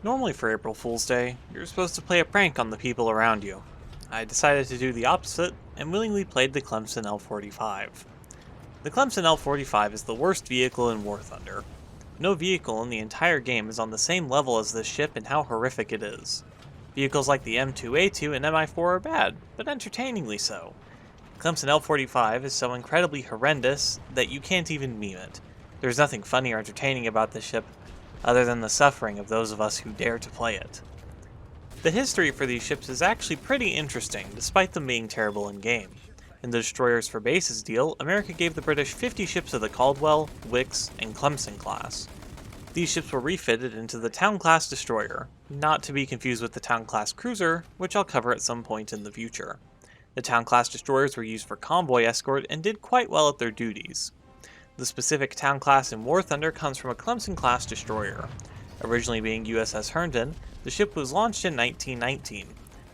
Normally for April Fool's Day, you're supposed to play a prank on the people around you. I decided to do the opposite and willingly played the Clemson L45. The Clemson L45 is the worst vehicle in War Thunder. No vehicle in the entire game is on the same level as this ship in how horrific it is. Vehicles like the M2A2 and MI4 are bad, but entertainingly so. Clemson L45 is so incredibly horrendous that you can't even meme it. There's nothing funny or entertaining about this ship, other than the suffering of those of us who dare to play it. The history for these ships is actually pretty interesting, despite them being terrible in-game. In the Destroyers for Bases deal, America gave the British 50 ships of the Caldwell, Wicks, and Clemson class. These ships were refitted into the Town-class destroyer, not to be confused with the Town-class cruiser, which I'll cover at some point in the future. The Town-class destroyers were used for convoy escort and did quite well at their duties. The specific Town class in War Thunder comes from a Clemson-class destroyer. Originally being USS Herndon, the ship was launched in 1919.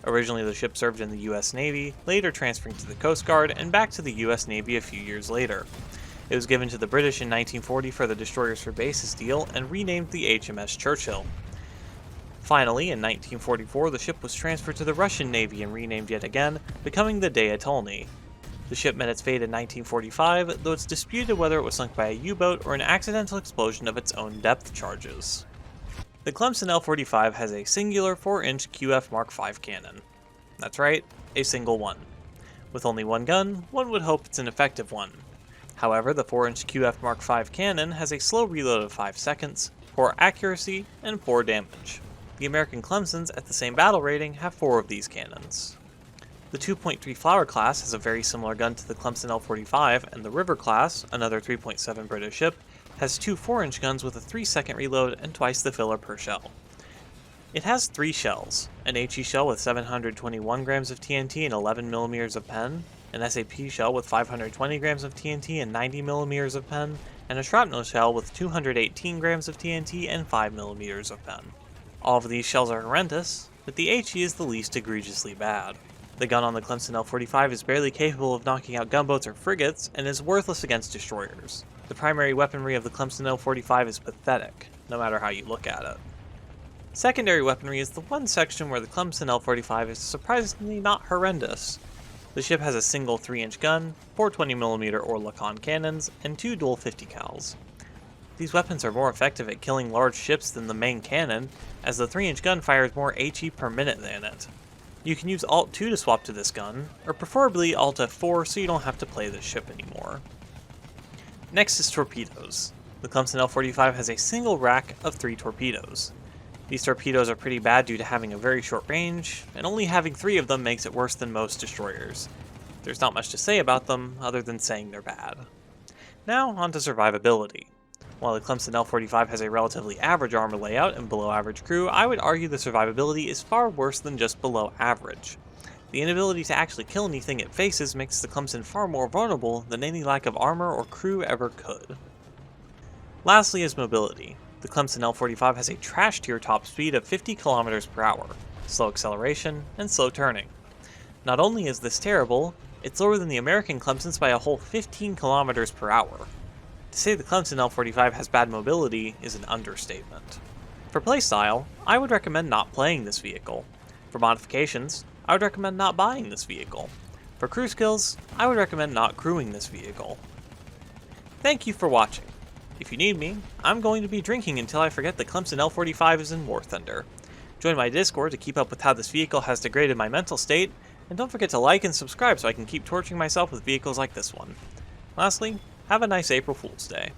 Originally the ship served in the US Navy, later transferring to the Coast Guard, and back to the US Navy a few years later. It was given to the British in 1940 for the Destroyers for Bases deal, and renamed the HMS Churchill. Finally, in 1944, the ship was transferred to the Russian Navy and renamed yet again, becoming the Deyatolny. The ship met its fate in 1945, though it's disputed whether it was sunk by a U-boat or an accidental explosion of its own depth charges. The Clemson L45 has a singular 4-inch QF Mark V cannon. That's right, a single one. With only one gun, one would hope it's an effective one. However, the 4-inch QF Mark V cannon has a slow reload of 5 seconds, poor accuracy, and poor damage. The American Clemsons at the same battle rating have 4 of these cannons. The 2.3 Flower class has a very similar gun to the Clemson L45, and the River class, another 3.7 British ship, has 2 4-inch guns with a 3-second reload and twice the filler per shell. It has 3 shells, an HE shell with 721 grams of TNT and 11 millimeters of pen, an SAP shell with 520 grams of TNT and 90 millimeters of pen, and a shrapnel shell with 218 grams of TNT and 5 millimeters of pen. All of these shells are horrendous, but the HE is the least egregiously bad. The gun on the Clemson L45 is barely capable of knocking out gunboats or frigates, and is worthless against destroyers. The primary weaponry of the Clemson L45 is pathetic, no matter how you look at it. Secondary weaponry is the one section where the Clemson L45 is surprisingly not horrendous. The ship has a single 3-inch gun, 4 20mm Oerlikon cannons, and 2 dual 50 cals. These weapons are more effective at killing large ships than the main cannon, as the 3-inch gun fires more HE per minute than it. You can use Alt 2 to swap to this gun, or preferably Alt F4 so you don't have to play this ship anymore. Next is torpedoes. The Clemson L45 has a single rack of 3 torpedoes. These torpedoes are pretty bad due to having a very short range, and only having 3 of them makes it worse than most destroyers. There's not much to say about them, other than saying they're bad. Now, on to survivability. While the Clemson L45 has a relatively average armor layout and below average crew, I would argue the survivability is far worse than just below average. The inability to actually kill anything it faces makes the Clemson far more vulnerable than any lack of armor or crew ever could. Lastly is mobility. The Clemson L45 has a trash tier top speed of 50 km per hour, slow acceleration, and slow turning. Not only is this terrible, it's lower than the American Clemsons by a whole 15 km per hour. To say the Clemson L45 has bad mobility is an understatement. For playstyle, I would recommend not playing this vehicle. For modifications, I would recommend not buying this vehicle. For crew skills, I would recommend not crewing this vehicle. Thank you for watching. If you need me, I'm going to be drinking until I forget the Clemson L45 is in War Thunder. Join my Discord to keep up with how this vehicle has degraded my mental state, and don't forget to like and subscribe so I can keep torturing myself with vehicles like this one. Lastly, have a nice April Fool's Day.